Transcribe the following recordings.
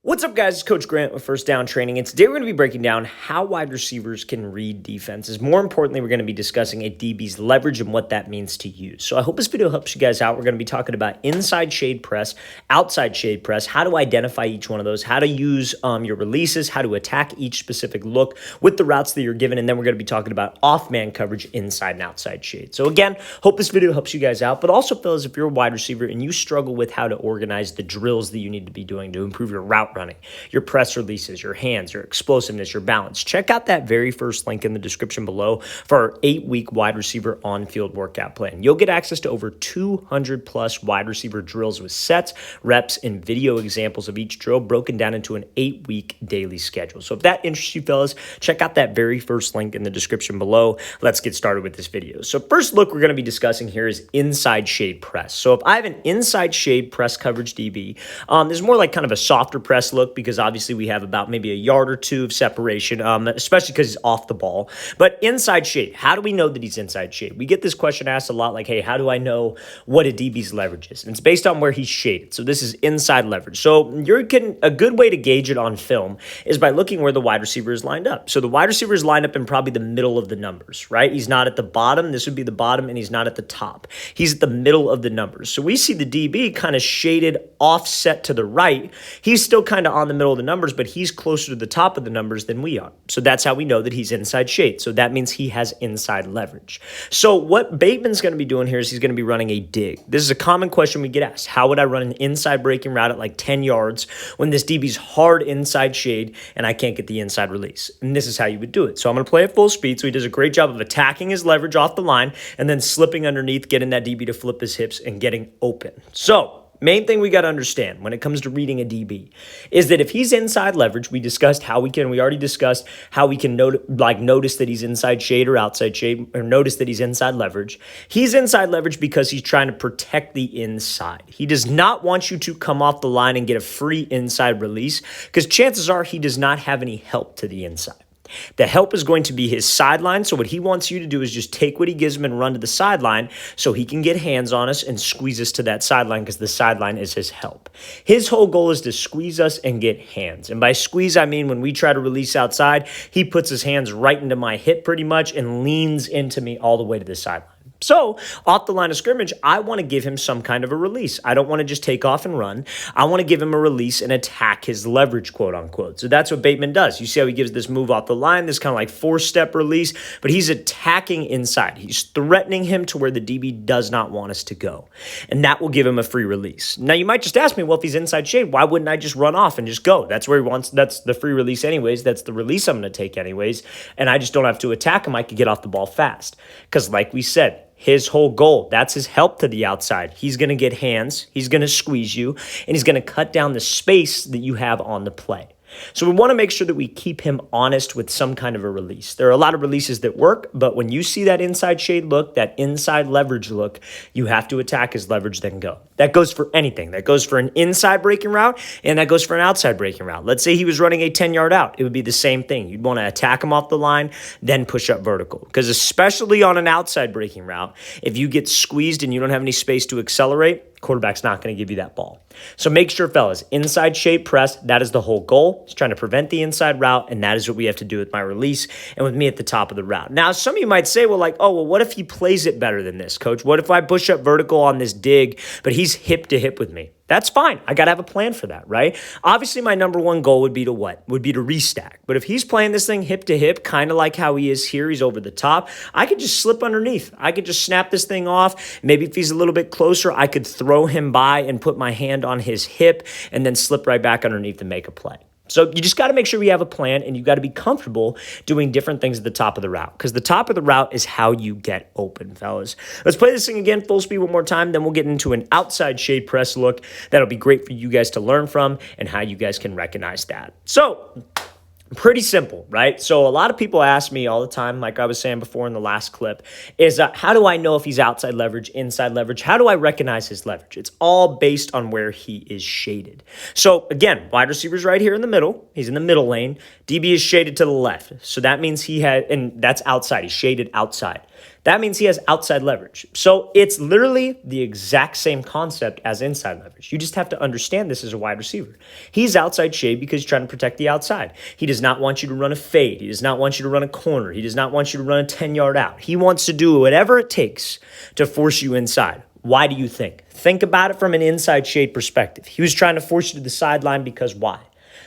What's up, guys? It's Coach Grant with First Down Training, and today we're going to be breaking down how wide receivers can read defenses. More importantly, we're going to be discussing a DB's leverage and what that means to use. So I hope this video helps you guys out. We're going to be talking about inside shade press, outside shade press, how to identify each one of those, how to use your releases, how to attack each specific look with the routes that you're given, and then we're going to be talking about off-man coverage inside and outside shade. So again, hope this video helps you guys out, but also, fellas, if you're a wide receiver and you struggle with how to organize the drills that you need to be doing to improve your route running, your press releases, your hands, your explosiveness, your balance, check out that very first link in the description below for our 8-week wide receiver on-field workout plan. You'll get access to over 200 plus wide receiver drills with sets, reps, and video examples of each drill broken down into an 8-week daily schedule. So if that interests you, fellas, check out that very first link in the description below. Let's get started with this video. So first look we're going to be discussing here is inside shade press. So if I have an inside shade press coverage DB, this is more like kind of a softer press look because obviously we have about maybe a yard or two of separation, especially because he's off the ball. But inside shade, how do we know that he's inside shade? We get this question asked a lot like, hey, how do I know what a DB's leverage is? And it's based on where he's shaded. So this is inside leverage. So a good way to gauge it on film is by looking where the wide receiver is lined up. So the wide receiver is lined up in probably the middle of the numbers, right? He's not at the bottom. This would be the bottom, and he's not at the top. He's at the middle of the numbers. So we see the DB kind of shaded offset to the right. He's still kind of on the middle of the numbers, but he's closer to the top of the numbers than we are. So that's how we know that he's inside shade. So that means he has inside leverage. So what Bateman's going to be doing here is he's going to be running a dig. This is a common question we get asked. How would I run an inside breaking route at like 10 yards when this DB's hard inside shade and I can't get the inside release? And this is how you would do it. So I'm going to play at full speed. So he does a great job of attacking his leverage off the line and then slipping underneath, getting that DB to flip his hips and getting open. So main thing we got to understand when it comes to reading a DB is that if he's inside leverage, we already discussed how we can notice that he's inside shade or outside shade, or notice that he's inside leverage. He's inside leverage because he's trying to protect the inside. He does not want you to come off the line and get a free inside release because chances are he does not have any help to the inside. The help is going to be his sideline. So what he wants you to do is just take what he gives him and run to the sideline so he can get hands on us and squeeze us to that sideline because the sideline is his help. His whole goal is to squeeze us and get hands. And by squeeze, I mean when we try to release outside, he puts his hands right into my hip pretty much and leans into me all the way to the sideline. So off the line of scrimmage, I want to give him some kind of a release. I don't want to just take off and run. I want to give him a release and attack his leverage, quote unquote. So that's what Bateman does. You see how he gives this move off the line, this kind of like 4-step release, but he's attacking inside. He's threatening him to where the DB does not want us to go. And that will give him a free release. Now you might just ask me, well, if he's inside shade, why wouldn't I just run off and just go? That's where he wants, that's the free release anyways. That's the release I'm going to take anyways. And I just don't have to attack him. I could get off the ball fast. Because like we said, his whole goal, that's his help to the outside. He's going to get hands, he's going to squeeze you, and he's going to cut down the space that you have on the play. So we want to make sure that we keep him honest with some kind of a release. There are a lot of releases that work, but when you see that inside shade look, that inside leverage look, you have to attack his leverage, then go. That goes for anything. That goes for an inside breaking route, and that goes for an outside breaking route. Let's say he was running a 10-yard out. It would be the same thing. You'd want to attack him off the line, then push up vertical. Because especially on an outside breaking route, if you get squeezed and you don't have any space to accelerate, quarterback's not going to give you that ball. So make sure, fellas, inside shade press, that is the whole goal. He's trying to prevent the inside route, and that is what we have to do with my release and with me at the top of the route. Now, some of you might say, well, what if he plays it better than this, coach? What if I push up vertical on this dig, but he's hip to hip with me? That's fine. I got to have a plan for that, right? Obviously, my number one goal would be to what? Would be to restack. But if he's playing this thing hip to hip, kind of like how he is here, he's over the top, I could just slip underneath. I could just snap this thing off. Maybe if he's a little bit closer, I could throw him by and put my hand on his hip and then slip right back underneath and make a play. So you just got to make sure we have a plan, and you got to be comfortable doing different things at the top of the route, because the top of the route is how you get open, fellas. Let's play this thing again, full speed one more time, then we'll get into an outside shade press look that'll be great for you guys to learn from and how you guys can recognize that. So pretty simple, right? So a lot of people ask me all the time, like I was saying before in the last clip, is how do I know if he's outside leverage, inside leverage? How do I recognize his leverage? It's all based on where he is shaded. So again, wide receiver's right here in the middle. He's in the middle lane. DB is shaded to the left. So that means and that's outside. He's shaded outside. That means he has outside leverage. So it's literally the exact same concept as inside leverage. You just have to understand this as a wide receiver. He's outside shade because he's trying to protect the outside. He does not want you to run a fade. He does not want you to run a corner. He does not want you to run a 10-yard out. He wants to do whatever it takes to force you inside. Why do you think? Think about it from an inside shade perspective. He was trying to force you to the sideline because why?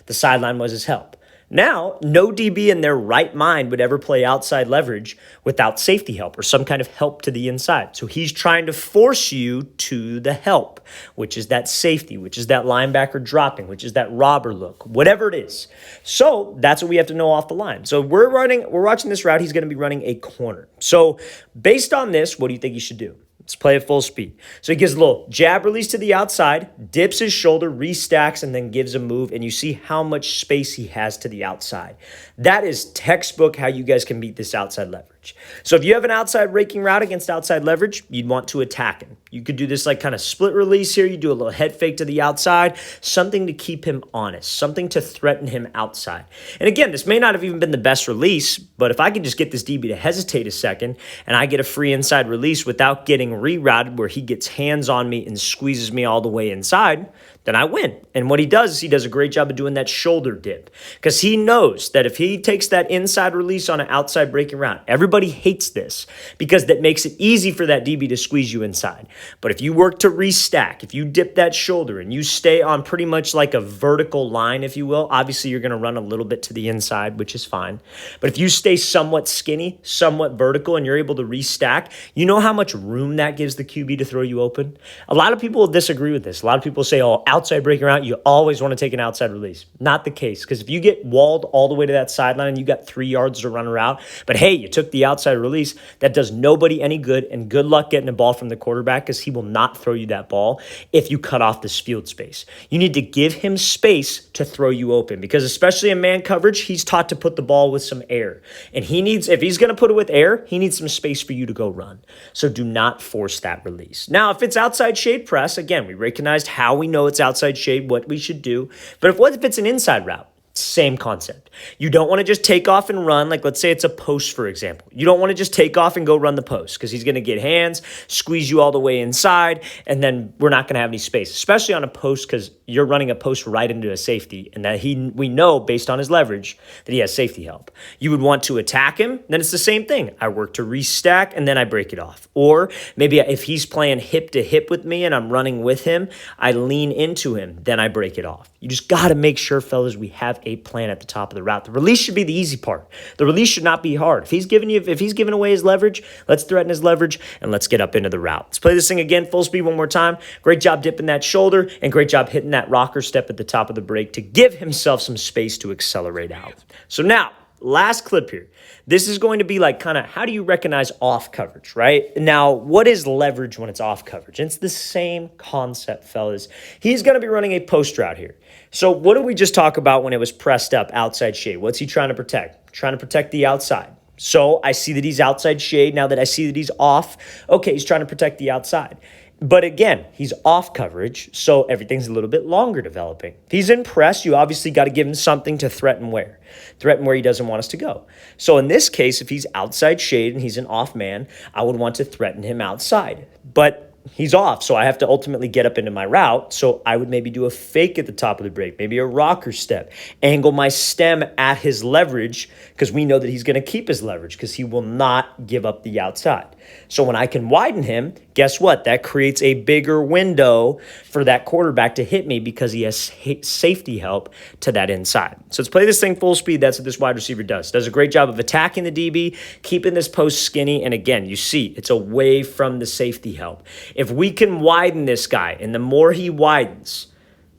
The sideline was his help. Now, no DB in their right mind would ever play outside leverage without safety help or some kind of help to the inside. So he's trying to force you to the help, which is that safety, which is that linebacker dropping, which is that robber look, whatever it is. So that's what we have to know off the line. So we're watching this route. He's going to be running a corner. So based on this, what do you think he should do? Let's play at full speed. So he gives a little jab release to the outside, dips his shoulder, restacks, and then gives a move, and you see how much space he has to the outside. That is textbook how you guys can beat this outside leverage. So if you have an outside raking route against outside leverage, you'd want to attack him. You could do this like kind of split release here. You do a little head fake to the outside, something to keep him honest, something to threaten him outside. And again, this may not have even been the best release, but if I could just get this DB to hesitate a second and I get a free inside release without getting rerouted where he gets hands on me and squeezes me all the way inside, then I win. And what he does is he does a great job of doing that shoulder dip because he knows that if he takes that inside release on an outside breaking route, everybody hates this because that makes it easy for that DB to squeeze you inside. But if you work to restack, if you dip that shoulder and you stay on pretty much like a vertical line, if you will, obviously you're going to run a little bit to the inside, which is fine. But if you stay somewhat skinny, somewhat vertical, and you're able to restack, you know how much room that gives the QB to throw you open? A lot of people will disagree with this. A lot of people say, oh, outside breaking route, you always want to take an outside release. Not the case, because if you get walled all the way to that sideline and you got 3 yards to run a route, but hey, you took the outside release, that does nobody any good, and good luck getting a ball from the quarterback because he will not throw you that ball if you cut off this field space. You need to give him space to throw you open because especially in man coverage, he's taught to put the ball with some air. And if he's going to put it with air, he needs some space for you to go run. So do not force that release. Now, if it's outside shade press, again, we recognized how we know it's outside shade, what we should do. But what if it's an inside route? Same concept. You don't want to just take off and run. Like let's say it's a post, for example. You don't want to just take off and go run the post because he's going to get hands, squeeze you all the way inside, and then we're not going to have any space, especially on a post because you're running a post right into a safety, and that we know based on his leverage that he has safety help. You would want to attack him. Then it's the same thing. I work to restack and then I break it off. Or maybe if he's playing hip to hip with me and I'm running with him, I lean into him, then I break it off. You just got to make sure, fellas, we have a plan at the top of the route. The release should be the easy part. The release should not be hard. If he's giving away his leverage, let's threaten his leverage and let's get up into the route. Let's play this thing again, full speed one more time. Great job dipping that shoulder and great job hitting that rocker step at the top of the break to give himself some space to accelerate out. So now, last clip here. This is going to be like kind of how do you recognize off coverage, right? Now, what is leverage when it's off coverage? It's the same concept, fellas. He's going to be running a post route here. So what did we just talk about when it was pressed up outside shade? What's he trying to protect? Trying to protect the outside. So I see that he's outside shade. Now that I see that he's off, okay, he's trying to protect the outside. But again, he's off coverage, so everything's a little bit longer developing. If he's in press, you obviously got to give him something to threaten where. Threaten where he doesn't want us to go. So in this case, if he's outside shade and he's an off man, I would want to threaten him outside. But he's off, so I have to ultimately get up into my route. So I would maybe do a fake at the top of the break, maybe a rocker step, angle my stem at his leverage because we know that he's going to keep his leverage because he will not give up the outside. So when I can widen him, guess what? That creates a bigger window for that quarterback to hit me because he has safety help to that inside. So let's play this thing full speed. That's what this wide receiver does. Does a great job of attacking the DB, keeping this post skinny. And again, you see it's away from the safety help. If we can widen this guy, and the more he widens,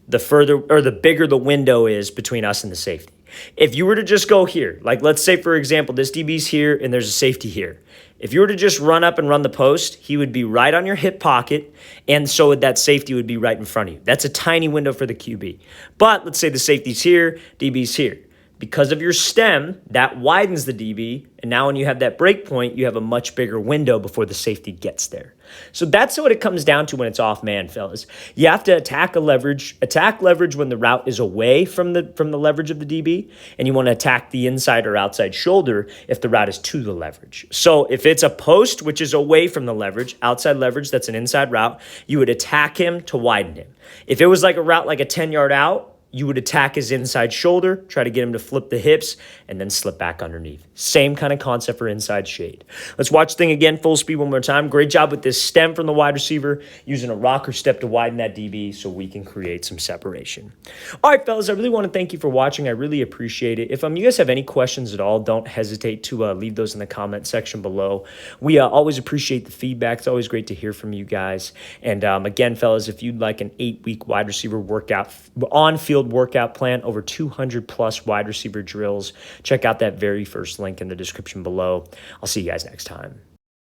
the further or the bigger the window is between us and the safety. If you were to just go here, like let's say, for example, this DB's here and there's a safety here. If you were to just run up and run the post, he would be right on your hip pocket, and so that safety would be right in front of you. That's a tiny window for the QB. But let's say the safety's here, DB's here. Because of your stem, that widens the DB, and now when you have that break point, you have a much bigger window before the safety gets there. So that's what it comes down to when it's off man, fellas. You have to attack leverage when the route is away from the leverage of the DB, and you want to attack the inside or outside shoulder if the route is to the leverage. So if it's a post, which is away from the leverage, outside leverage, that's an inside route, you would attack him to widen him. If it was like a route like a 10-yard out, you would attack his inside shoulder, try to get him to flip the hips, and then slip back underneath. Same kind of concept for inside shade. Let's watch the thing again, full speed one more time. Great job with this stem from the wide receiver, using a rocker step to widen that DB so we can create some separation. All right, fellas, I really want to thank you for watching. I really appreciate it. If you guys have any questions at all, don't hesitate to leave those in the comment section below. We always appreciate the feedback. It's always great to hear from you guys. And again, fellas, if you'd like an 8-week wide receiver workout, on-field workout plan, over 200 plus wide receiver drills, check out that very first link in the description below. I'll see you guys next time.